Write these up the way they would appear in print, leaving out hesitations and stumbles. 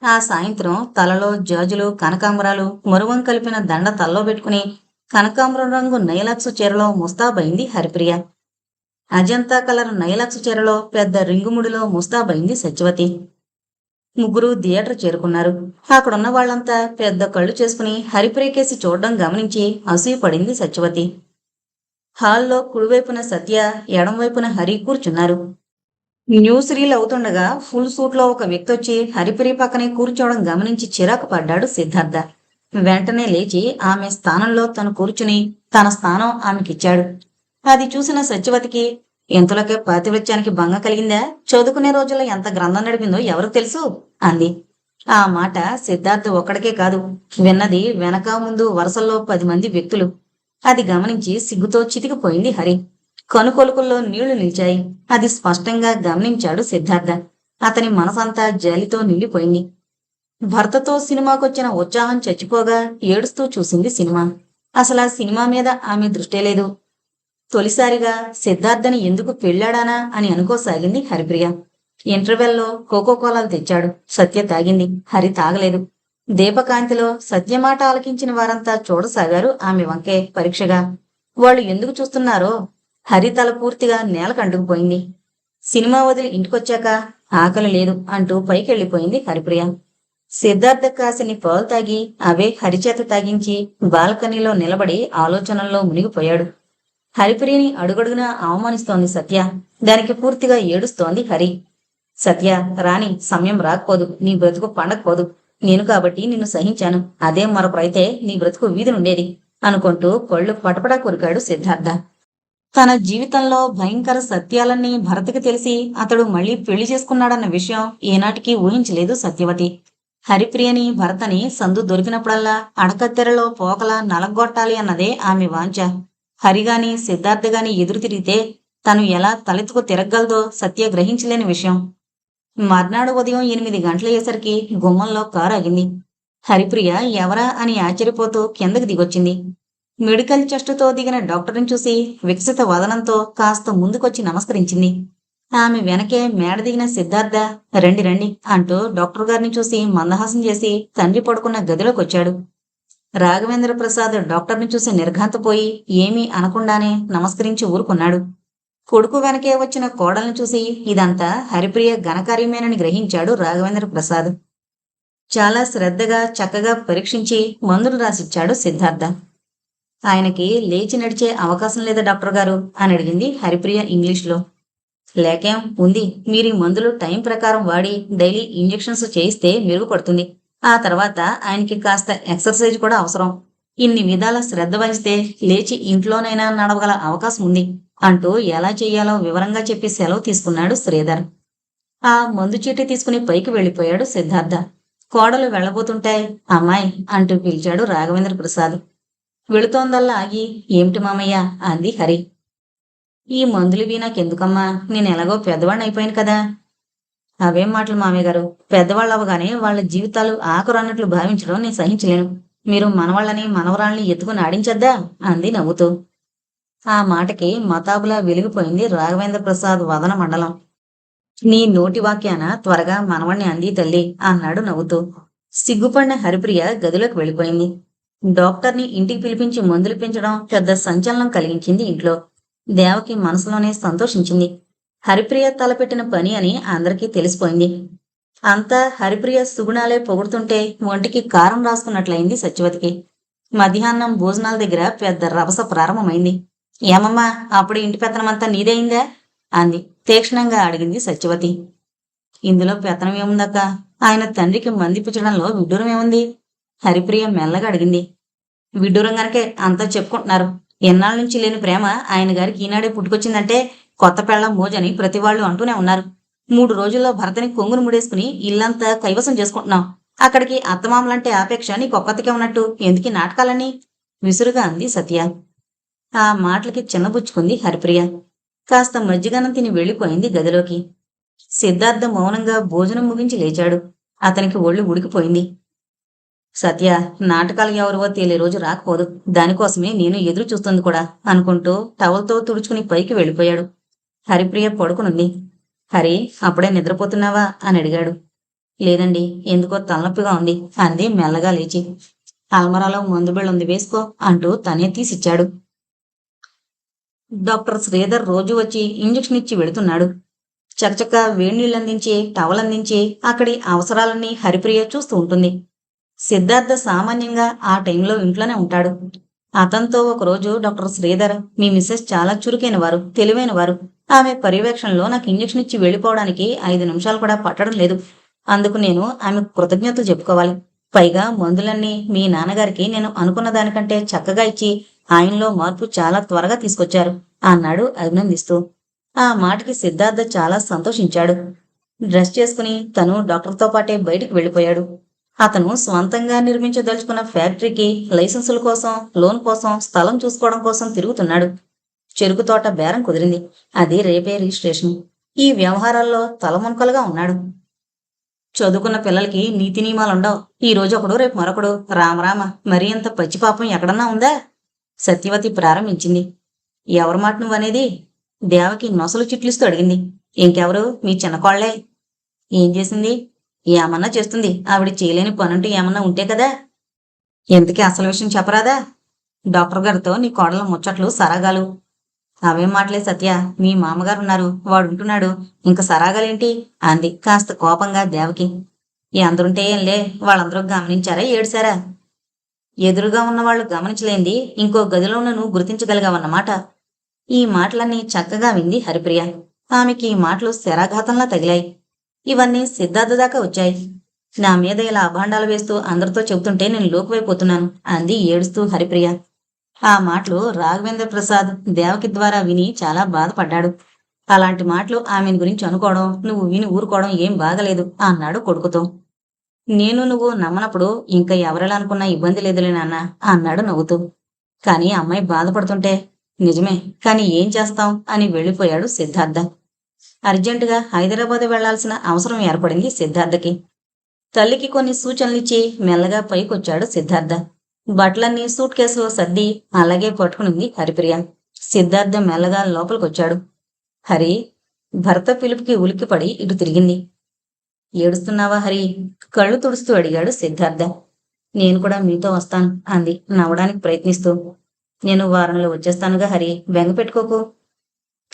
ఆ సాయంత్రం తలలో జాజులు కనకాంబరాలు మురువం కలిపిన దండ తల్లో పెట్టుకుని కనకాంబరం రంగు నైలాక్సు చీరలో ముస్తాబైంది హరిప్రియ. అజంతా కలర్ నైలాక్సు చీరలో పెద్ద రింగుముడిలో ముస్తాబైంది సత్యవతి. ముగ్గురు థియేటర్ చేరుకున్నారు. అక్కడున్న వాళ్ళంతా పెద్ద కళ్ళు చేసుకుని హరిప్రియకేసి చూడడం గమనించి అసూయపడింది సత్యవతి. హాల్లో కుడివైపున సత్య, ఎడంవైపున హరి కూర్చున్నారు. న్యూస్ రీల్ అవుతుండగా ఫుల్ సూట్లో ఒక వ్యక్తి వచ్చి హరిప్రియ పక్కనే కూర్చోవడం గమనించి చిరాకు పడ్డాడు సిద్ధార్థ. వెంటనే లేచి ఆమె స్థానంలో తను కూర్చుని తన స్థానం ఆమెకిచ్చాడు. అది చూసిన సత్యవతికి ఇంతలోకే పాతివృత్యానికి భంగం కలిగిందా? చదువుకునే రోజుల్లో ఎంత గ్రంథం నడిపిందో ఎవరికి తెలుసు అంది. ఆ మాట సిద్ధార్థ ఒక్కడికే కాదు, విన్నది వెనక ముందు వరుసల్లో 10 మంది వ్యక్తులు. అది గమనించి సిగ్గుతో చితికిపోయింది హరి. కనుకొలుకుల్లో నీళ్లు నిలిచాయి. అది స్పష్టంగా గమనించాడు సిద్ధార్థ. అతని మనసంతా జాలితో నిండిపోయింది. భర్తతో సినిమాకొచ్చిన ఉత్సాహం చచ్చిపోగా ఏడుస్తూ చూసింది సినిమా. అసలు ఆ సినిమా మీద ఆమె దృష్టే లేదు. తొలిసారిగా సిద్ధార్థని ఎందుకు పెళ్ళాడానా అని అనుకోసాగింది హరిప్రియ. ఇంటర్వెల్లో కోకోకోలాలు తెచ్చాడు. సత్య తాగింది. హరి తాగలేదు. దీపకాంతిలో సత్యమాట ఆలకించిన వారంతా చూడసాగారు ఆమె వంకే పరీక్షగా. వాళ్ళు ఎందుకు చూస్తున్నారో హరి తల పూర్తిగా నేలకంటుకుపోయింది. సినిమా వదిలి ఇంటికొచ్చాక ఆకలి లేదు అంటూ పైకెళ్లిపోయింది హరిప్రియ. సిద్ధార్థ కాసిని పాలు తాగి అవే హరిచేత తాగించి బాల్కనీలో నిలబడి ఆలోచనల్లో మునిగిపోయాడు. హరిప్రియని అడుగడుగునా అవమానిస్తోంది సత్య. దానికి పూర్తిగా ఏడుస్తోంది హరి. సత్య, రాణి సమయం రాకపోదు, నీ బ్రతుకు పండకపోదు. నేను కాబట్టి నిన్ను సహించాను. అదే మరొకరైతే నీ బ్రతుకు వీధినుండేది అనుకుంటూ కళ్ళు పటపడా కొరికాడు సిద్ధార్థ. తన జీవితంలో భయంకర సత్యాలన్నీ భరత్కి తెలిసి అతడు మళ్లీ పెళ్లి చేసుకున్నాడన్న విషయం ఏనాటికి ఊహించలేదు సత్యవతి. హరిప్రియని భరతని సందు దొరికినప్పుడల్లా అడకత్తెరలో పోకలా నలగొట్టాలి అన్నదే ఆమె వాంఛ. హరిగాని సిద్ధార్థగాని ఎదురు తిరిగితే తను ఎలా తలెత్తుకు తిరగలదో సత్య గ్రహించలేని విషయం. మర్నాడు ఉదయం 8 గంటలయ్యేసరికి గుమ్మంలో కారు ఆగింది. హరిప్రియ ఎవరా అని ఆశ్చర్యపోతూ కిందకి దిగొచ్చింది. మెడికల్ చెస్టుతో దిగిన డాక్టర్ని చూసి వికసిత వదనంతో కాస్త ముందుకొచ్చి నమస్కరించింది. ఆమె వెనకే మేడ దిగిన సిద్ధార్థ రండి రండి అంటూ డాక్టర్ గారిని చూసి మందహాసం చేసి తండ్రి పడుకున్న గదిలోకొచ్చాడు. రాఘవేంద్ర ప్రసాద్ డాక్టర్ని చూసి నిర్ఘాంతపోయి ఏమీ అనకుండానే నమస్కరించి ఊరుకున్నాడు. కొడుకు వెనకే వచ్చిన కోడల్ని చూసి ఇదంతా హరిప్రియ ఘనకార్యమేనని గ్రహించాడు రాఘవేంద్ర ప్రసాద్. చాలా శ్రద్ధగా చక్కగా పరీక్షించి మందులు రాసిచ్చాడు సిద్ధార్థ. ఆయనకి లేచి నడిచే అవకాశం లేదా డాక్టర్ గారు అని అడిగింది హరిప్రియ ఇంగ్లీష్లో. లేకేం ఉంది, మీరు ఈ మందులు టైం ప్రకారం వాడి డైలీ ఇంజెక్షన్స్ చేయిస్తే మెరుగుపడుతుంది. ఆ తర్వాత ఆయనకి కాస్త ఎక్సర్సైజ్ కూడా అవసరం. ఇన్ని విధాల శ్రద్ధ వహిస్తే లేచి ఇంట్లోనైనా నడవగల అవకాశం ఉంది అంటూ ఎలా చెయ్యాలో వివరంగా చెప్పి సెలవు తీసుకున్నాడు శ్రీధర్. ఆ మందు చీటీ తీసుకుని పైకి వెళ్లిపోయాడు సిద్ధార్థ. కోడలు వెళ్లబోతుంటే అమ్మాయి అంటూ పిలిచాడు రాఘవేంద్ర ప్రసాద్. వెళుతోందల్లా ఆగి ఏమిటి మామయ్య అంది హరి. ఈ మందులివి నాకెందుకమ్మా, నేను ఎలాగో పెద్దవాడిని అయిపోయాను కదా. అవేం మాటలు మామయ్య గారు, పెద్దవాళ్ళు అవగానే వాళ్ళ జీవితాలు ఆఖరు అన్నట్లు భావించడం నేను సహించలేను. మీరు మనవాళ్ళని మనవరాల్ని ఎత్తుకుని ఆడించద్దా అంది నవ్వుతూ. ఆ మాటకి మతాబులా వెలిగిపోయింది రాఘవేంద్ర ప్రసాద్ వదన మండలం. నీ నోటి వాక్యాన త్వరగా మనవణ్ణి అంది తల్లి అన్నాడు నవ్వుతూ. సిగ్గుపడిన హరిప్రియ గదిలోకి వెళ్ళిపోయింది. డాక్టర్ని ఇంటికి పిలిపించి మందులు పెంచడం పెద్ద సంచలనం కలిగించింది ఇంట్లో. దేవకి మనసులోనే సంతోషించింది. హరిప్రియ తలపెట్టిన పని అని అందరికీ తెలిసిపోయింది. అంతా హరిప్రియ సుగుణాలే పొగుడుతుంటే ఒంటికి కారం రాసుకున్నట్లయింది సత్యవతికి. మధ్యాహ్నం భోజనాల దగ్గర పెద్ద రభస ప్రారంభమైంది. ఏమమ్మా, అప్పుడు ఇంటి పెత్తనమంతా నీదైందా అంది తీక్షణంగా అడిగింది సత్యవతి. ఇందులో పెత్తనం ఏముందక్క, ఆయన తండ్రికి మందిపించడంలో విడ్డూరం ఏముంది హరిప్రియ మెల్లగా అడిగింది. విడ్డూరం గనకే అంతా చెప్పుకుంటున్నారు. ఎన్నాళ్ళ నుంచి లేని ప్రేమ ఆయన గారికి ఈనాడే పుట్టుకొచ్చిందంటే కొత్త పెళ్ళం మోజని ప్రతి వాళ్ళు అంటూనే ఉన్నారు. 3 రోజుల్లో భర్తని కొంగును ముడేసుకుని ఇల్లంతా కైవసం చేసుకుంటున్నాం. అక్కడికి అత్తమామలంటే ఆపేక్ష నీకొక్కతికే ఉన్నట్టు ఎందుకీ నాటకాలని విసురుగా అంది సత్య. ఆ మాటలకి చిన్నబుచ్చుకుంది హరిప్రియ. కాస్త మజ్జిగన్నం తిని వెళ్లిపోయింది గదిలోకి. సిద్ధార్థ మౌనంగా భోజనం ముగించి లేచాడు. అతనికి ఒళ్ళు ఉడికిపోయింది. సత్య, నాటకాలు ఎవరివో తేలే రోజు రాకపోదు, దానికోసమే నేను ఎదురు చూస్తుంది కూడా అనుకుంటూ టవల్తో తుడుచుకుని పైకి వెళ్ళిపోయాడు. హరిప్రియ పడుకునుంది. హరి, అప్పుడే నిద్రపోతున్నావా అని అడిగాడు. లేదండి, ఎందుకో తలనొప్పిగా ఉంది అంది మెల్లగా లేచి. అల్మరాలో మందు బిళ్ళ ఉంది, వేసుకో అంటూ తనే తీసిచ్చాడు. డాక్టర్ శ్రీధర్ రోజు వచ్చి ఇంజెక్షన్ ఇచ్చి వెళుతున్నాడు. చకచక వేడినీళ్ళందించి టవల్ అందించి అక్కడి అవసరాలన్నీ హరిప్రియ చూస్తూ ఉంటుంది. సిద్ధార్థ సామాన్యంగా ఆ టైంలో ఇంట్లోనే ఉంటాడు. అతనితో ఒకరోజు డాక్టర్ శ్రీధర్, మీ మిస్సెస్ చాలా చురుకైన వారు, తెలివైన వారు. ఆమె పర్యవేక్షణలో నాకు ఇంజెక్షన్ ఇచ్చి వెళ్ళిపోవడానికి 5 నిమిషాలు కూడా పట్టడం లేదు. అందుకు నేను ఆమెకు కృతజ్ఞతలు చెప్పుకోవాలి. పైగా మందులన్నీ మీ నాన్నగారికి నేను అనుకున్న దానికంటే చక్కగా ఇచ్చి ఆయనలో మార్పు చాలా త్వరగా తీసుకొచ్చారు అన్నాడు అభినందిస్తూ. ఆ మాటకి సిద్ధార్థ చాలా సంతోషించాడు. డ్రెస్ చేసుకుని తను డాక్టర్తో పాటే బయటికి వెళ్ళిపోయాడు. అతను స్వంతంగా నిర్మించదలుచుకున్న ఫ్యాక్టరీకి లైసెన్సుల కోసం, లోన్ కోసం, స్థలం చూసుకోవడం కోసం తిరుగుతున్నాడు. చెరుకు తోట బేరం కుదిరింది. అది రేపే రిజిస్ట్రేషన్. ఈ వ్యవహారాల్లో తలమునకలుగా ఉన్నాడు. చదువుకున్న పిల్లలకి నీతి నియమాలుండవు. ఈ రోజు ఒకడు, రేపు మరొకడు. రామరామ, మరీ అంత పచ్చిపాపం ఎక్కడన్నా ఉందా? సత్యవతి ప్రారంభించింది. ఎవరి మాట నువ్వనేది? దేవకి నొసలు చిట్లిస్తూ అడిగింది. ఇంకెవరు, మీ చిన్నకోళ్లే. ఏం చేసింది? ఏమన్నా చేస్తుంది. ఆవిడ చేయలేని పనుంటూ ఏమన్నా ఉంటే కదా. ఎంతకీ అసలు విషయం చెప్పరాదా? డాక్టర్ గారితో నీ కోడల ముచ్చట్లు, సరాగాలు. అవేం మాటలే సత్య, మీ మామగారున్నారు, వాడుంటున్నాడు, ఇంక సరాగాలేంటి అంది కాస్త కోపంగా దేవకి. అందరుంటే ఏంలే, వాళ్ళందరూ గమనించారా, ఏడ్చారా? ఎదురుగా ఉన్నవాళ్లు గమనించలేంది ఇంకో గదిలోనూ నువ్వు గుర్తించగలిగావన్నమాట. ఈ మాటలన్నీ చక్కగా వింది హరిప్రియ. ఆమెకి ఈ మాటలు శరాఘాతంలా తగిలాయి. ఇవన్నీ సిద్ధార్థ దాకా వచ్చాయి. నా మీద ఇలా అభాండాలు వేస్తూ అందరితో చెబుతుంటే నేను లోకువైపోతున్నాను అంది ఏడుస్తూ హరిప్రియ. ఆ మాటలు రాఘవేంద్ర ప్రసాద్ దేవకి ద్వారా విని చాలా బాధపడ్డాడు. అలాంటి మాటలు ఆమెను గురించి అనుకోవడం, నువ్వు విని ఊరుకోవడం ఏం బాగలేదు అన్నాడు కొడుకుతో. నేను నువ్వు నమ్మనప్పుడు ఇంకా ఎవరెలా అనుకున్నా ఇబ్బంది లేదులే నాన్న అన్నాడు నవ్వుతూ. కానీ అమ్మాయి బాధపడుతుంటే, నిజమే, కానీ ఏం చేస్తాం అని వెళ్ళిపోయాడు సిద్ధార్థ. అర్జెంటుగా హైదరాబాద్ వెళ్లాల్సిన అవసరం ఏర్పడింది సిద్ధార్థకి. తల్లికి కొన్ని సూచనలిచ్చి మెల్లగా పైకొచ్చాడు సిద్ధార్థ. బట్టలన్నీ సూట్ కేసులో సర్ది అలాగే పట్టుకునింది హరిప్రియ. సిద్ధార్థ మెల్లగా లోపలికొచ్చాడు. హరి, భర్త పిలుపుకి ఉలిక్కిపడి ఇటు తిరిగింది. ఏడుస్తున్నావా హరి? కళ్ళు తుడుస్తూ అడిగాడు సిద్ధార్థ. నేను కూడా మీతో వస్తాను అంది నవ్వడానికి ప్రయత్నిస్తూ. నేను వారంలో వచ్చేస్తానుగా హరి, బెంగ పెట్టుకోకు.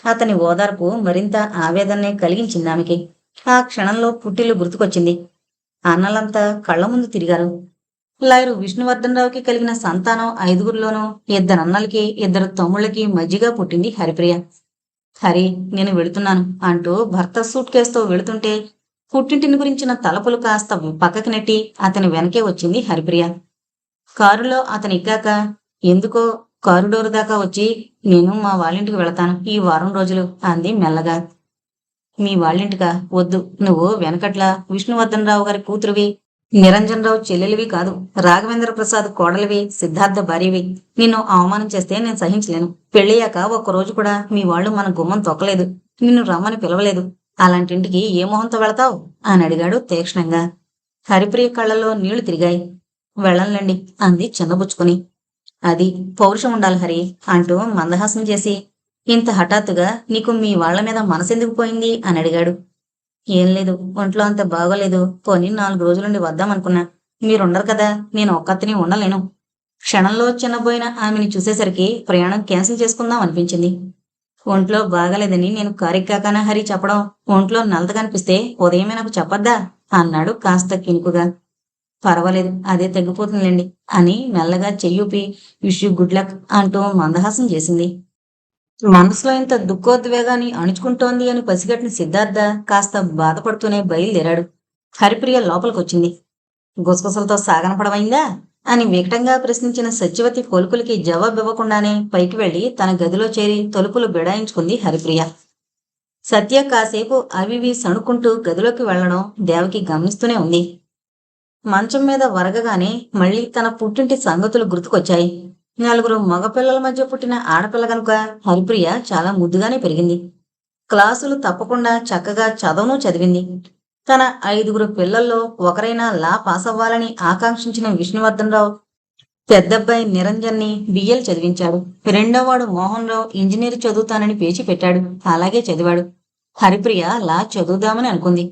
అతని ఓదార్పు మరింత ఆవేదన్నే కలిగించింది ఆమెకి. ఆ క్షణంలో పుట్టిల్లు గుర్తుకొచ్చింది. అన్నలంతా కళ్ల ముందు తిరిగారు. లాయరు విష్ణువర్ధనరావుకి కలిగిన సంతానం 5గురిలోనూ 2 అన్నలకి 2 తమ్ముళ్ళకి మధ్యగా పుట్టింది హరిప్రియ. హరి, నేను వెళుతున్నాను అంటూ భర్త సూట్ కేసుతో వెళుతుంటే పుట్టింటిని గురించిన తలపులు కాస్త పక్కకి నెట్టి అతని వెనకే వచ్చింది హరిప్రియ. కారులో అతను ఎక్కాక ఎందుకో కారిడోరు దాకా వచ్చి, నేను మా వాళ్ళింటికి వెళతాను ఈ వారం రోజులు అంది మెల్లగా. మీ వాళ్ళింటికా? వద్దు, నువ్వు వెనకట్ల విష్ణువర్ధనరావు గారి కూతురువి, నిరంజనరావు చెల్లెలివి కాదు, రాఘవేంద్ర ప్రసాద్ కోడలివి, సిద్ధార్థ భార్యవి. నిన్ను అవమానం చేస్తే నేను సహించలేను. పెళ్ళయ్యాక ఒక్కరోజు కూడా మీ వాళ్ళు మన గుమ్మం తొక్కలేదు, నిన్ను రమ్మని పిలవలేదు. అలాంటింటికి ఏ మొహంతో వెళతావు అని అడిగాడు తీక్షణంగా. హరిప్రియ కళ్ళలో నీళ్లు తిరిగాయి. వెళ్ళంలేండి అంది చిన్నబుచ్చుకుని. అది పౌరుషం ఉండాలి హరి అంటూ మందహాసం చేసి, ఇంత హఠాత్తుగా నీకు మీ వాళ్ల మీద మనసెందుకు పోయింది అని అడిగాడు. ఏం లేదు, ఒంట్లో అంత బాగోలేదు, పోనీ 4 రోజులుండి వద్దామనుకున్నా. మీరుండరు కదా, నేను ఒక్కతిని ఉండలేను. క్షణంలో చిన్నబోయిన ఆమెని చూసేసరికి ప్రయాణం క్యాన్సిల్ చేసుకుందాం అనిపించింది. ఒంట్లో బాగాలేదని నేను కారెక్కాకనా హరి చెప్పడం? ఒంట్లో నలత కనిపిస్తే ఉదయమే నాకు చెప్పొద్దా అన్నాడు కాస్త కినుకుగా. పర్వాలేదు, అదే తగ్గిపోతుందిలేండి అని మెల్లగా చెయ్యూపి విష్ యూ గుడ్ లక్ అంటూ మందహాసం చేసింది. మనసులో ఇంత దుఃఖోద్వేగాన్ని అణుచుకుంటోంది అని పసిగట్టిన సిద్ధార్థ కాస్త బాధపడుతూనే బయలుదేరాడు. హరిప్రియ లోపలికొచ్చింది. గుసగుసలతో సాగనపడమైందా అని వికటంగా ప్రశ్నించిన సత్యవతి పలుకులకి జవాబివ్వకుండానే పైకి వెళ్లి తన గదిలో చేరి తలుపులు బిడాయించుకుంది హరిప్రియ. సత్య కాసేపు అవివి సణుకుంటూ గదిలోకి వెళ్లడం దేవకి గమనిస్తూనే ఉంది. మంచం మీద వరగగానే మళ్లీ తన పుట్టింటి సంగతులు గుర్తుకొచ్చాయి. 4 మగపిల్లల మధ్య పుట్టిన ఆడపిల్ల కనుక హరిప్రియ చాలా ముద్దుగానే పెరిగింది. క్లాసులు తప్పకుండా చక్కగా చదవను చదివింది. తన 5గురు పిల్లల్లో ఒకరైనా లా పాస్ అవ్వాలని ఆకాంక్షించిన విష్ణువర్ధనరావు పెద్దబ్బాయి నిరంజన్ని బిఎల్ చదివించాడు. రెండోవాడు మోహన్ రావు ఇంజనీర్ చదువుతానని పేచి పెట్టాడు. అలాగే చదివాడు. హరిప్రియ లా చదువుదామని అనుకుంది.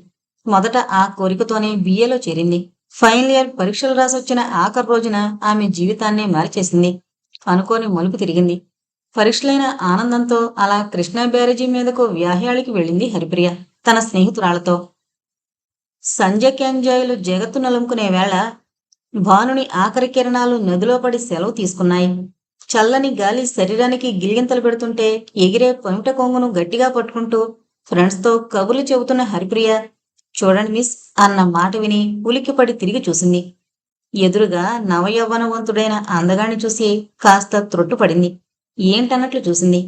మొదట ఆ కోరికతోనే బిఏలో చేరింది. ఫైనల్ ఇయర్ పరీక్షలు రాసొచ్చిన ఆఖరి రోజున ఆమె జీవితాన్నే మార్చేసింది. అనుకోని మలుపు తిరిగింది. పరీక్షలైన ఆనందంతో అలా కృష్ణా బ్యారేజీ మీదకు వ్యాహ్యాళికి వెళ్ళింది హరిప్రియ తన స్నేహితురాలతో. సంధ్యకేంజాయులు జగత్తు నలుముకునే వేళ భానుని ఆఖరి కిరణాలు నదిలో పడి సెలవు తీసుకున్నాయి. చల్లని గాలి శరీరానికి గిలిగింతలు పెడుతుంటే ఎగిరే పమిట కొంగును గట్టిగా పట్టుకుంటూ ఫ్రెండ్స్తో కబుర్లు చెబుతున్న హరిప్రియ చూడండి మిస్ అన్న మాట విని ఉలిక్కిపడి తిరిగి చూసింది. ఎదురుగా నవయవ్వనవంతుడైన అందగాన్ని చూసి కాస్త త్రొట్టుపడింది. ఏంటన్నట్లు చూసింది.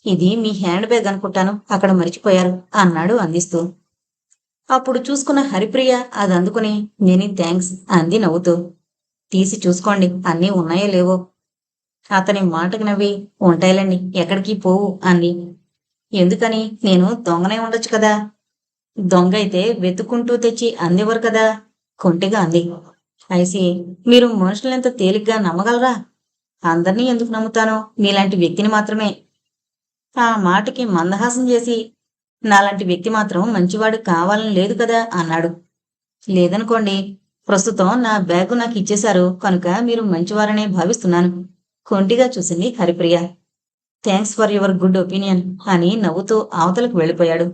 ఇది మీ హ్యాండ్ బ్యాగ్ అనుకుంటాను, అక్కడ మరిచిపోయారు అన్నాడు అందిస్తూ. అప్పుడు చూసుకున్న హరిప్రియ అది అందుకుని మెనీ థ్యాంక్స్ అంది నవ్వుతూ. తీసి చూసుకోండి అన్నీ ఉన్నాయో లేవో. అతని మాటకు నవ్వి ఉంటాయిలండి ఎక్కడికి పోవు అంది. ఎందుకని నేను దొంగనే ఉండొచ్చు కదా. దొంగ అయితే వెతుక్కుంటూ తెచ్చి అందేవారు కదా కొంటిగా అంది. ఐసి మీరు మనుషులెంత తేలిగ్గా నమ్మగలరా. అందరినీ ఎందుకు నమ్ముతానో మీలాంటి వ్యక్తిని మాత్రమే. ఆ మాటకి మందహాసం చేసి నాలాంటి వ్యక్తి మాత్రం మంచివాడు కావాలని లేదు కదా అన్నాడు. లేదనుకోండి, ప్రస్తుతం నా బ్యాగు నాకు ఇచ్చేశారు కనుక మీరు మంచివారనే భావిస్తున్నాను. కొంటిగా చూసింది Haripriya. Thanks for your good opinion అని నవ్వుతూ అవతలకు వెళ్ళిపోయాడు.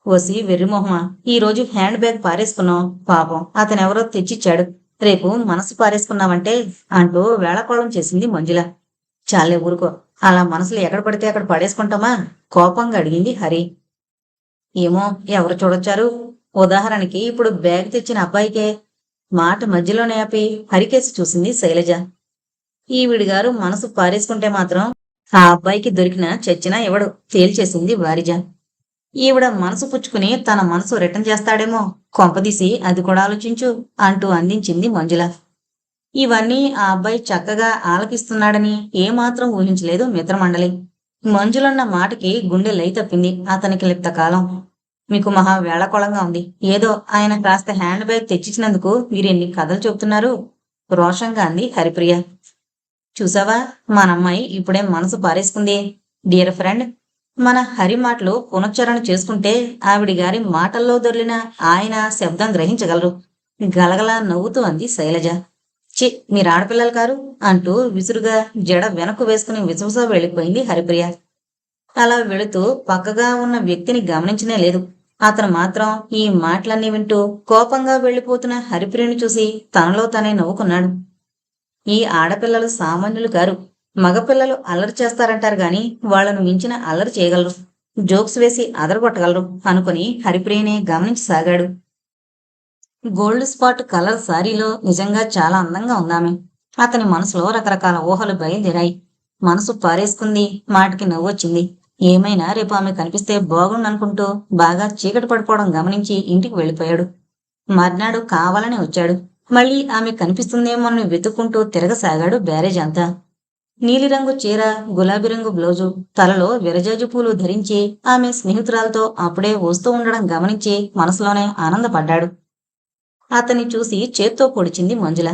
ఓసి వెర్రిమొహమా, ఈరోజు హ్యాండ్ బ్యాగ్ పారేసుకున్నాం, పాపం అతనెవరో తెచ్చిచ్చాడు, రేపు మనసు పారేసుకున్నావంటే అంటూ వేళకోళం చేసింది మంజుల. చాలే ఊరుకో, అలా మనసులు ఎక్కడ పడితే అక్కడ పడేసుకుంటామా కోపంగా అడిగింది హరి. ఏమో ఎవరు చూడొచ్చారు. ఉదాహరణకి ఇప్పుడు బ్యాగ్ తెచ్చిన అబ్బాయికే. మాట మధ్యలోనే ఆపి హరికేసి చూసింది శైలజ. ఈవిడిగారు మనసు పారేసుకుంటే మాత్రం ఆ అబ్బాయికి దొరికిన చచ్చినా ఇవ్వడు తేల్చేసింది వారిజ. ఈవిడ మనసు పుచ్చుకుని తన మనసు రిటర్న్ చేస్తాడేమో, కొంపదీసి అది కూడా ఆలోచించు అంటూ అందించింది మంజుల. ఇవన్నీ ఆ అబ్బాయి చక్కగా ఆలకిస్తున్నాడని ఏమాత్రం ఊహించలేదు మిత్రమండలి. మంజులన్న మాటకి గుండె లై తప్పింది అతనికి లిప్తకాలం. మీకు మహా వేళకోళంగా ఉంది. ఏదో ఆయన కాస్త హ్యాండ్ బ్యాగ్ తెచ్చిచ్చినందుకు మీరెన్ని కథలు చెబుతున్నారు రోషంగా అంది హరిప్రియ. చూసావా, మనమ్మాయి ఇప్పుడే మనసు పారేసుకుంది. డియర్ ఫ్రెండ్, మన హరి మాటలు పునశ్చరణ చేసుకుంటే ఆవిడి గారి మాటల్లో దొర్లిన ఆయన శబ్దం గ్రహించగలరు. గలగలా నవ్వుతూ అంది శైలజ. చి మీరు ఆడపిల్లలు కారు అంటూ విసురుగా జడ వెనక్కు వేసుకుని విసుగుసా వెళ్ళిపోయింది హరిప్రియ. అలా వెళుతూ పక్కగా ఉన్న వ్యక్తిని గమనించనే లేదు. అతను మాత్రం ఈ మాటలన్నీ వింటూ కోపంగా వెళ్ళిపోతున్న హరిప్రియను చూసి తనలో తనే నవ్వుకున్నాడు. ఈ ఆడపిల్లలు సామాన్యులు కారు. మగపిల్లలు అల్లరి చేస్తారంటారు గాని వాళ్లను మించిన అల్లరి చేయగలరు, జోక్స్ వేసి అదరగొట్టగలరు అనుకుని హరిప్రియనే గమనించసాగాడు. గోల్డ్ స్పాట్ కలర్ శారీలో నిజంగా చాలా అందంగా ఉందామె. అతని మనసులో రకరకాల ఊహలు బయలుదేరాయి. మనసు పారేసుకుంది, మాటకి నవ్వొచ్చింది. ఏమైనా రేపు ఆమె కనిపిస్తే బాగుండనుకుంటూ బాగా చీకటి పడిపోవడం గమనించి ఇంటికి వెళ్ళిపోయాడు. మర్నాడు కావాలని వచ్చాడు. మళ్ళీ ఆమె కనిపిస్తుందేమోనని వెతుక్కుంటూ తిరగసాగాడు బ్యారేజ్ అంతా. నీలిరంగు చీర, గులాబీ రంగు బ్లౌజు, తలలో విరజాజు పూలు ధరించి ఆమె స్నేహితురాలతో అప్పుడే వస్తూ ఉండడం గమనించి మనసులోనే ఆనందపడ్డాడు. అతన్ని చూసి చేత్తో పొడిచింది మంజుల.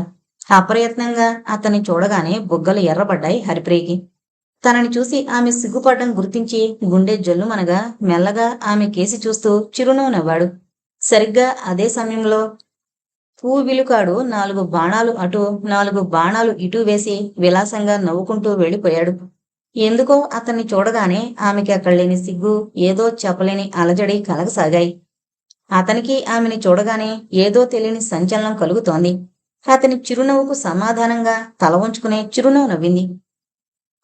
అప్రయత్నంగా అతన్ని చూడగానే బుగ్గలు ఎర్రబడ్డాయి హరిప్రియకి. తనని చూసి ఆమె సిగ్గుపడ్డం గుర్తించి గుండె జల్లుమనగా మెల్లగా ఆమె కేసి చూస్తూ చిరునవ్వు నవ్వాడు. సరిగ్గా అదే సమయంలో విలుకాడు 4 బాణాలు అటు 4 బాణాలు ఇటు వేసి విలాసంగా నవ్వుకుంటూ వెళ్ళిపోయాడు. ఎందుకో అతన్ని చూడగానే ఆమెకి అక్కడ లేని సిగ్గు, ఏదో చెప్పలేని అలజడి కలగసాగాయి. అతనికి ఆమెని చూడగానే ఏదో తెలియని సంచలనం కలుగుతోంది. అతని చిరునవ్వుకు సమాధానంగా తల వంచుకునే చిరునవ్వు నవ్వింది.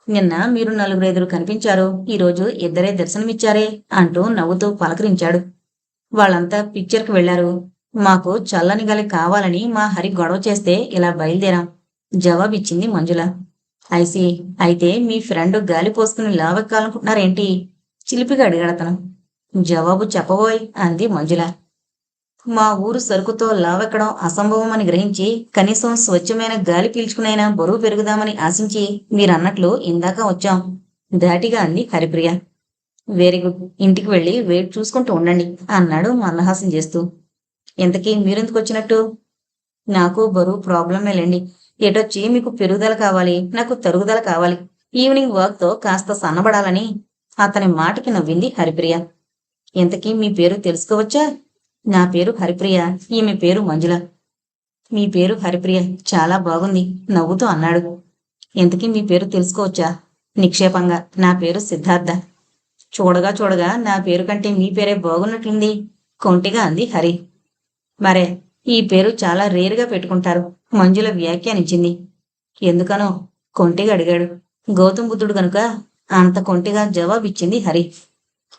నిన్న మీరు 4-5 కనిపించారు, ఈరోజు ఇద్దరే దర్శనమిచ్చారే అంటూ నవ్వుతూ పలకరించాడు. వాళ్ళంతా పిక్చర్కి వెళ్లారు. మాకు చల్లని గాలి కావాలని మా హరి గొడవ చేస్తే ఇలా బయలుదేరాం జవాబిచ్చింది మంజుల. ఐసి అయితే మీ ఫ్రెండ్ గాలి పోసుకుని లావెక్కాలనుకుంటున్నారేంటి చిలిపిగా అడిగాడతను. జవాబు చెప్పబోయ్ అంది మంజుల. మా ఊరు సరుకుతో లావెక్కడం అసంభవం అని గ్రహించి కనీసం స్వచ్ఛమైన గాలి పీల్చుకునైనా బరువు పెరుగుదామని ఆశించి మీరన్నట్లు ఇందాక వచ్చాం ధాటిగా అంది హరిప్రియ. వెరీ గుడ్, ఇంటికి వెళ్ళి వెయిట్ చూసుకుంటూ ఉండండి అన్నాడు మందహాసం చేస్తూ. ఇంతకీ మీరెందుకు వచ్చినట్టు? నాకు బరువు ప్రాబ్లమేలేండి. ఎటొచ్చి మీకు పెరుగుదల కావాలి, నాకు తరుగుదల కావాలి. ఈవినింగ్ వాక్తో కాస్త సన్నబడాలని. అతని మాటకి నవ్వింది హరిప్రియ. ఇంతకీ మీ పేరు తెలుసుకోవచ్చా? నా పేరు హరిప్రియ, ఈమె పేరు మంజుల. మీ పేరు హరిప్రియ, చాలా బాగుంది నవ్వుతూ అన్నాడు. ఇంతకీ మీ పేరు తెలుసుకోవచ్చా? నిక్షేపంగా. నా పేరు సిద్ధార్థ. చూడగా చూడగా నా పేరు కంటే మీ పేరే బాగున్నట్లుంది, కొంటిగా అంది హరి. మరే, ఈ పేరు చాలా రేరుగా పెట్టుకుంటారు, మంజుల వ్యాఖ్యానించింది. ఎందుకనో? కొంటిగా అడిగాడు. గౌతమ్ బుద్ధుడు గనుక, అంత కొంటిగా జవాబిచ్చింది హరి.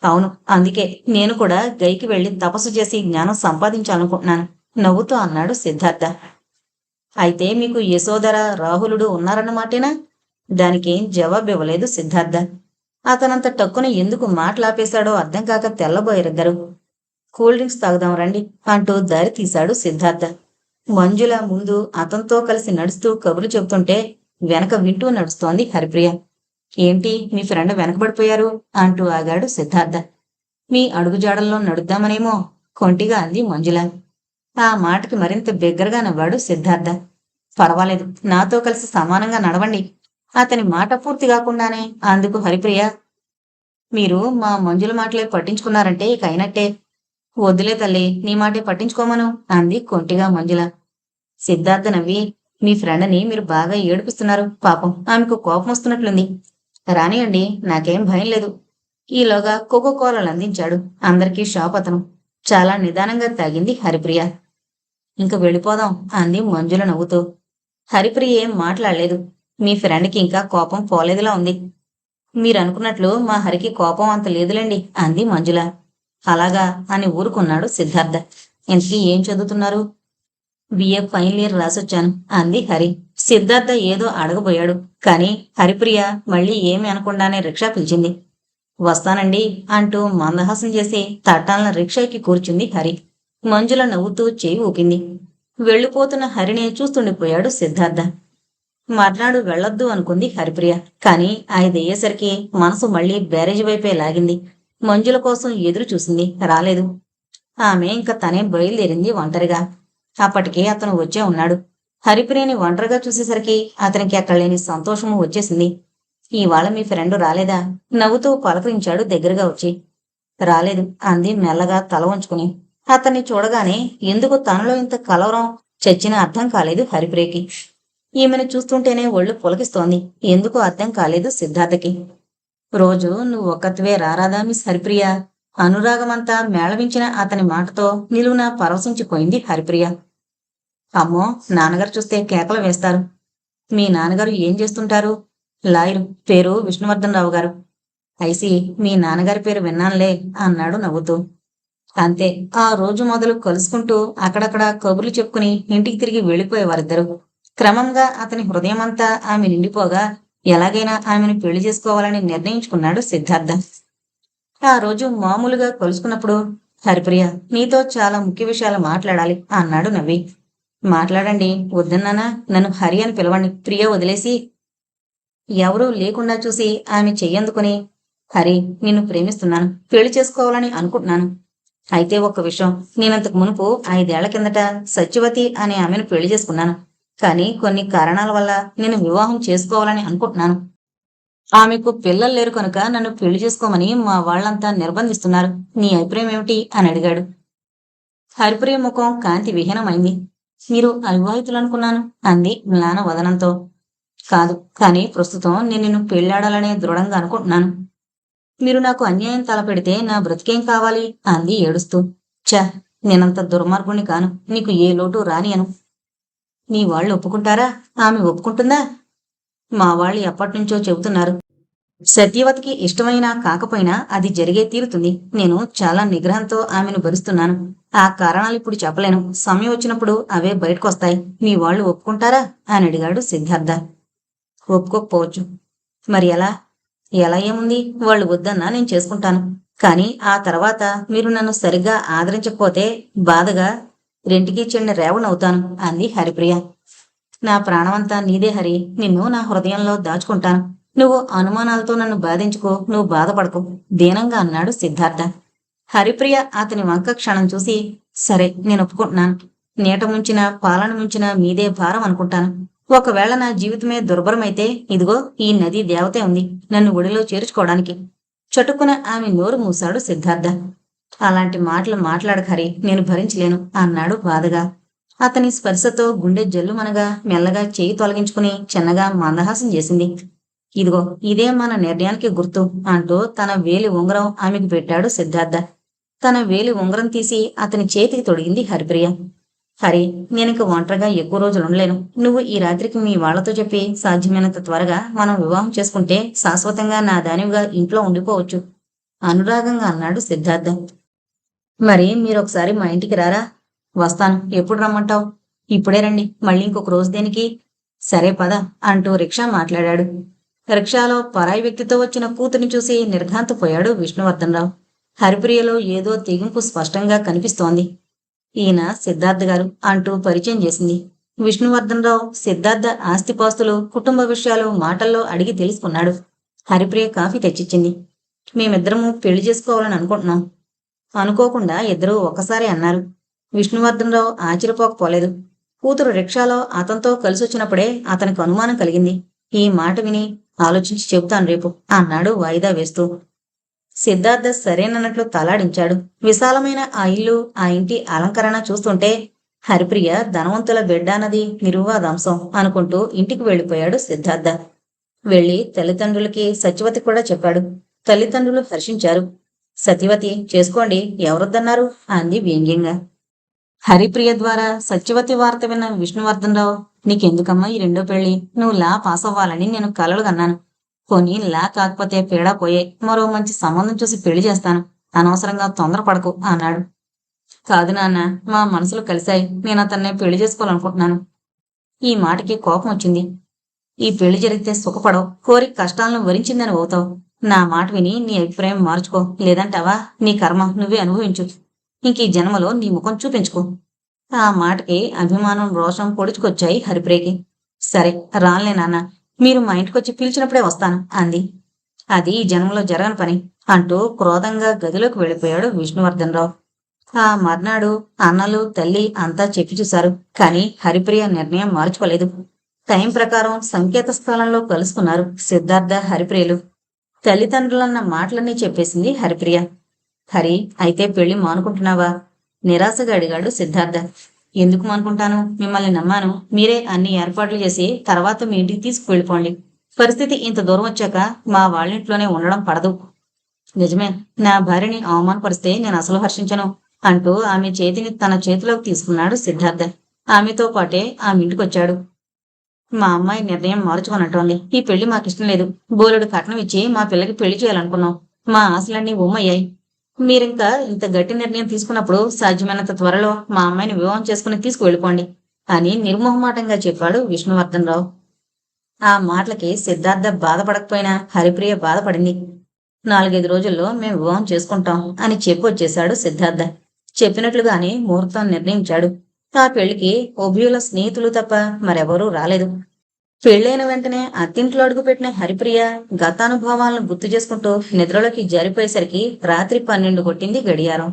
అవును, అందుకే నేను కూడా గైకి వెళ్లి తపస్సు చేసి జ్ఞానం సంపాదించాలనుకుంటున్నాను, నవ్వుతూ అన్నాడు సిద్ధార్థ. అయితే మీకు యశోధర, రాహులుడు ఉన్నారన్నమాటేనా? దానికేం జవాబివ్వలేదు సిద్ధార్థ. అతనంత టక్కున ఎందుకు మాటలాపేశాడో అర్థం కాక తెల్లబోయారిద్దరు. కూల్ డ్రింక్స్ తాగుదాం రండి అంటూ దారి తీశాడు సిద్ధార్థ. మంజుల ముందు అతనితో కలిసి నడుస్తూ కబుర్లు చెబుతుంటే వెనక వింటూ నడుస్తోంది హరిప్రియ. ఏంటి మీ ఫ్రెండ్ వెనకబడిపోయారు అంటూ ఆగాడు సిద్ధార్థ. మీ అడుగుజాడల్లో నడుద్దామనేమో, కొంటిగా అంది మంజుల. ఆ మాటకి మరింత బిగ్గరగా నవ్వాడు సిద్ధార్థ. పర్వాలేదు, నాతో కలిసి సమానంగా నడవండి. అతని మాట పూర్తి కాకుండానే అందుకు హరిప్రియ, మీరు మా మంజుల మాటలే పట్టించుకున్నారంటే ఇక అయినట్టే. వద్దులే తల్లి, నీ మాటే పట్టించుకోమను అంది కొంటిగా మంజుల. సిద్ధార్థ నవ్వి, మీ ఫ్రెండ్ని మీరు బాగా ఏడిపిస్తున్నారు, పాపం ఆమెకు కోపం వస్తున్నట్లుంది. రానియండి, నాకేం భయం లేదు. ఈలోగా కోకో కోలాలు అందించాడు అందరికీ షాప్ అతను. చాలా నిదానంగా తాగింది హరిప్రియ. ఇంక వెళ్ళిపోదాం అంది మంజుల నవ్వుతూ. హరిప్రియ ఏం మాట్లాడలేదు. మీ ఫ్రెండ్కి ఇంకా కోపం పోలేదులా ఉంది. మీరనుకున్నట్లు మా హరికి కోపం అంత లేదులేండి అంది మంజుల. అలాగా అని ఊరుకున్నాడు సిద్ధార్థ. ఇంతకీ ఏం చదువుతున్నారు? బిఏ ఫైనల్ ఇయర్ రాసొచ్చాను అంది హరి. సిద్ధార్థ ఏదో అడగబోయాడు, కాని హరిప్రియ మళ్ళీ ఏమి అనకుండానే రిక్షా పిలిచింది. వస్తానండి అంటూ మందహాసం చేసి తట్టాలన రిక్షాకి కూర్చుంది హరి. మంజుల నవ్వుతూ చేయి ఊపింది. వెళ్ళిపోతున్న హరిని చూస్తుండిపోయాడు సిద్ధార్థ. మర్నాడు వెళ్లొద్దు అనుకుంది హరిప్రియ, కాని ఆయనదయ్యేసరికి మనసు మళ్లీ బ్యారేజీ వైపే లాగింది. మంజుల కోసం ఎదురు చూసింది, రాలేదు. ఆమె ఇంక తనే బయలుదేరింది ఒంటరిగా. అప్పటికే అతను వచ్చే ఉన్నాడు. హరిప్రియని ఒంటరిగా చూసేసరికి అతనికి ఎక్కడలేని సంతోషము వచ్చేసింది. ఇవాళ మీ ఫ్రెండ్ రాలేదా? నవ్వుతూ పలకరించాడు దగ్గరగా వచ్చి. రాలేదు అంది మెల్లగా తల వంచుకుని. అతన్ని చూడగానే ఎందుకు తనలో ఇంత కలవరం చచ్చినా అర్థం కాలేదు హరిప్రియకి. ఈమెను చూస్తుంటేనే ఒళ్ళు పులకిస్తోంది, ఎందుకో అర్థం కాలేదు సిద్ధార్థకి. రోజు నువ్వు ఒక్కత్వే రారాదా మిస్ హరిప్రియ? అనురాగమంతా మేళవించిన అతని మాటతో నిలువున పరవశించిపోయింది హరిప్రియ. అమ్మో, నాన్నగారు చూస్తే కేకలు వేస్తారు. మీ నాన్నగారు ఏం చేస్తుంటారు? లాయరు, పేరు విష్ణువర్ధన్ రావు గారు. ఐసి, మీ నాన్నగారి పేరు విన్నానులే అన్నాడు నవ్వుతూ. అంతే, ఆ రోజు మొదలు కలుసుకుంటూ అక్కడక్కడ కబుర్లు చెప్పుకుని ఇంటికి తిరిగి వెళ్ళిపోయేవారిద్దరు. క్రమంగా అతని హృదయమంతా ఆమె నిండిపోగా ఎలాగైనా ఆమెను పెళ్లి చేసుకోవాలని నిర్ణయించుకున్నాడు సిద్ధార్థ. ఆ రోజు మామూలుగా కలుసుకున్నప్పుడు, హరిప్రియ, నీతో చాలా ముఖ్య విషయాలు మాట్లాడాలి అన్నాడు నవ్వి. మాట్లాడండి, వద్దన్నానా? నన్ను హరి అని పిలవండి, ప్రియ వదిలేసి. ఎవరూ లేకుండా చూసి ఆమె చెయ్యందుకుని, హరి, నిన్ను ప్రేమిస్తున్నాను, పెళ్లి చేసుకోవాలని అనుకుంటున్నాను. అయితే ఒక్క విషయం, నేనంతకు మునుపు 5 ఏళ్ల కిందట సత్యవతి అనే ఆమెను పెళ్లి చేసుకున్నాను. కానీ కొన్ని కారణాల వల్ల నేను వివాహం చేసుకోవాలని అనుకుంటున్నాను. ఆమెకు పిల్లలు లేరు కనుక నన్ను పెళ్లి చేసుకోమని మా వాళ్లంతా నిర్బంధిస్తున్నారు. నీ అభిప్రాయం ఏమిటి అని అడిగాడు. హరిప్రియ ముఖం కాంతి విహీనమైంది. మీరు అవివాహితులనుకున్నాను అంది మ్లాన వదనంతో. కాదు, కానీ ప్రస్తుతం నేను నిన్ను పెళ్లాడాలనే దృఢంగా అనుకుంటున్నాను. మీరు నాకు అన్యాయం తలపెడితే నా బ్రతికేం కావాలి అంది ఏడుస్తూ. ఛ, నేనంత దుర్మార్గుణ్ణి కాను, నీకు ఏ లోటు రానియను. నీ వాళ్ళు ఒప్పుకుంటారా? ఆమె ఒప్పుకుంటుందా? మా వాళ్ళు ఎప్పటినుంచో చెబుతున్నారు. సత్యవతికి ఇష్టమైనా కాకపోయినా అది జరిగే తీరుతుంది. నేను చాలా నిగ్రహంతో ఆమెను భరిస్తున్నాను. ఆ కారణాలు ఇప్పుడు చెప్పలేను, సమయం వచ్చినప్పుడు అవే బయటకొస్తాయి. మీ వాళ్ళు ఒప్పుకుంటారా అని అడిగాడు సిద్ధార్థ. ఒప్పుకోకపోవచ్చు. మరి ఎలా? ఎలా ఏముంది, వాళ్ళు వద్దన్నా నేను చేసుకుంటాను. కానీ ఆ తర్వాత మీరు నన్ను సరిగ్గా ఆదరించకపోతే బాధగా రెంటికి చెందిన రేవణవుతాను అంది హరిప్రియ. నా ప్రాణమంతా నీదే హరి, నిన్ను నా హృదయంలో దాచుకుంటాను. నువ్వు అనుమానాలతో నన్ను బాధించుకో, నువ్వు బాధపడకు దీనంగా అన్నాడు సిద్ధార్థ. హరిప్రియ అతని వంక క్షణం చూసి, సరే, నేను ఒప్పుకుంటున్నాను. నీట ముంచిన పాలన ముంచిన మీదే భారం అనుకుంటాను. ఒకవేళ నా జీవితమే దుర్భరమైతే ఇదిగో ఈ నది దేవతే ఉంది నన్ను ఒడిలో చేర్చుకోవడానికి. చటుక్కున ఆమె నోరు మూశాడు సిద్ధార్థ. అలాంటి మాటలు మాట్లాడకు హరి, నేను భరించలేను అన్నాడు బాధగా. అతని స్పర్శతో గుండె జల్లుమనగా మెల్లగా చేయి తొలగించుకుని చిన్నగా మందహాసం చేసింది. ఇదిగో ఇదే మన నిర్ణయానికి గుర్తు అంటూ తన వేలి ఉంగరం ఆమెకు పెట్టాడు సిద్ధార్థ. తన వేలి ఉంగరం తీసి అతని చేతికి తొడిగింది హరిప్రియ. హరి, నేనింక ఒంటరిగా ఎక్కువ రోజులు ఉండలేను. నువ్వు ఈ రాత్రికి మీ వాళ్లతో చెప్పి సాధ్యమైనంత త్వరగా మనం వివాహం చేసుకుంటే శాశ్వతంగా నా దానివిగా ఇంట్లో ఉండిపోవచ్చు అనురాగంగా అన్నాడు సిద్ధార్థ. మరి మీరొకసారి మా ఇంటికి రారా? వస్తాను. ఎప్పుడు రమ్మంటావు? ఇప్పుడే రండి. మళ్ళీ ఇంకొక రోజు దేనికి? సరే పద అంటూ రిక్షా మాట్లాడాడు. రిక్షాలో పరాయి వ్యక్తితో వచ్చిన కూతురిని చూసి నిర్ఘాంతపోయాడు విష్ణువర్ధనరావు. హరిప్రియలో ఏదో తెగింపు స్పష్టంగా కనిపిస్తోంది. ఈయన సిద్ధార్థ గారు అంటూ పరిచయం చేసింది. విష్ణువర్ధనరావు సిద్ధార్థ ఆస్తిపాస్తులు, కుటుంబ విషయాలు మాటల్లో అడిగి తెలుసుకున్నాడు. హరిప్రియ కాఫీ తెచ్చిచ్చింది. మేమిద్దరము పెళ్లి చేసుకోవాలని అనుకుంటున్నాం. అనుకోకుండా ఇద్దరూ ఒక్కసారి అన్నారు. విష్ణువర్ధనరావు ఆశ్చర్యపోకపోలేదు. కూతురు రిక్షాలో అతనితో కలిసొచ్చినప్పుడే అతనికి అనుమానం కలిగింది. ఈ మాట విని ఆలోచించి చెబుతాను రేపు అన్నాడు వాయిదా వేస్తూ. సిద్ధార్థ సరేనన్నట్లు తలాడించాడు. విశాలమైన ఆ ఇల్లు, ఆ ఇంటి అలంకరణ చూస్తుంటే హరిప్రియ ధనవంతుల బిడ్డ అన్నది నిర్వివాదాంశం అనుకుంటూ ఇంటికి వెళ్ళిపోయాడు సిద్ధార్థ. వెళ్లి తల్లిదండ్రులకి సత్యవతి కూడా చెప్పాడు. తల్లిదండ్రులు హర్షించారు. సత్యవతి చేసుకోండి, ఎవరొద్దన్నారు అంది వ్యంగ్యంగా. హరిప్రియ ద్వారా సత్యవతి వార్త విన్న విష్ణువర్ధనరావు, నీకెందుకమ్మా ఈ రెండో పెళ్లి? నువ్వు లా పాస్ అవ్వాలని నేను కలలు కన్నాను. పోనీ లా కాకపోతే పీడా పోయే, మరో మంచి సంబంధం చూసి పెళ్లి చేస్తాను. అనవసరంగా తొందరపడకు అన్నాడు. కాదు నాన్న, మా మనసులు కలిశాయి. నేను అతన్నే పెళ్లి చేసుకోవాలనుకుంటున్నాను. ఈ మాటకి కోపం వచ్చింది. ఈ పెళ్లి జరిగితే సుఖపడవు, కోరి కష్టాలను వరించిందని అవుతావు. నా మాట విని నీ అభిప్రాయం మార్చుకో, లేదంటావా నీ కర్మ నువ్వే అనుభవించు. ఇంక ఈ జన్మలో నీ ముఖం చూపించుకో. ఆ మాటకి అభిమానం, రోషం పొడుచుకొచ్చాయి హరిప్రియకి. సరే రానులే నాన్న, మీరు మా ఇంటికొచ్చి పిలిచినప్పుడే వస్తాను అంది. అది ఈ జన్మలో జరగని పని అంటూ క్రోధంగా గదిలోకి వెళ్ళిపోయాడు విష్ణువర్ధనరావు. ఆ మర్నాడు అన్నలు, తల్లి అంతా చెప్పి చూశారు. కాని హరిప్రియ నిర్ణయం మార్చుకోలేదు. టైం ప్రకారం సంకేత స్థలంలో కలుసుకున్నారు సిద్ధార్థ, హరిప్రియలు. తల్లిదండ్రులన్న మాటలన్నీ చెప్పేసింది హరిప్రియ. హరి, అయితే పెళ్లి మానుకుంటున్నావా? నిరాశగా అడిగాడు సిద్ధార్థ. ఎందుకు మానుకుంటాను? మిమ్మల్ని నమ్మాను. మీరే అన్ని ఏర్పాట్లు చేసి తర్వాత మీ ఇంటికి తీసుకువెళ్ళిపోండి. పరిస్థితి ఇంత దూరం వచ్చాక మా వాళ్ళింట్లోనే ఉండడం పడదు. నిజమే, నా భార్యని అవమానపరిస్తే నేను అసలు హర్షించను అంటూ ఆమె చేతిని తన చేతిలోకి తీసుకున్నాడు సిద్ధార్థ. ఆమెతో పాటే ఆమె ఇంటికొచ్చాడు. మా అమ్మాయి నిర్ణయం మార్చుకోనంటోంది. ఈ పెళ్లి మాకిష్టం లేదు. బోలెడు కట్నం ఇచ్చి మా పిల్లకి పెళ్లి చేయాలనుకున్నాం. మా ఆశలన్నీ ఉమ్మయ్యాయి. మీరింకా ఇంత గట్టి నిర్ణయం తీసుకున్నప్పుడు సాధ్యమైనంత త్వరలో మా అమ్మాయిని వివాహం చేసుకుని తీసుకువెళ్ళిపోండి అని నిర్మోహమాటంగా చెప్పాడు విష్ణువర్ధనరావు. ఆ మాటలకి సిద్ధార్థ బాధపడకపోయినా హరిప్రియ బాధపడింది. 4-5 రోజుల్లో మేము వివాహం చేసుకుంటాం అని చెప్పొచ్చేశాడు సిద్ధార్థ. చెప్పినట్లుగానే ముహూర్తం నిర్ణయించాడు. ఆ పెళ్లికి ఉభయుల స్నేహితులు తప్ప మరెవరూ రాలేదు. పెళ్లైన వెంటనే అత్తింట్లో అడుగుపెట్టిన హరిప్రియ గతానుభవాలను గుర్తు చేసుకుంటూ నిద్రలోకి జారిపోయేసరికి రాత్రి 12 కొట్టింది గడియారం.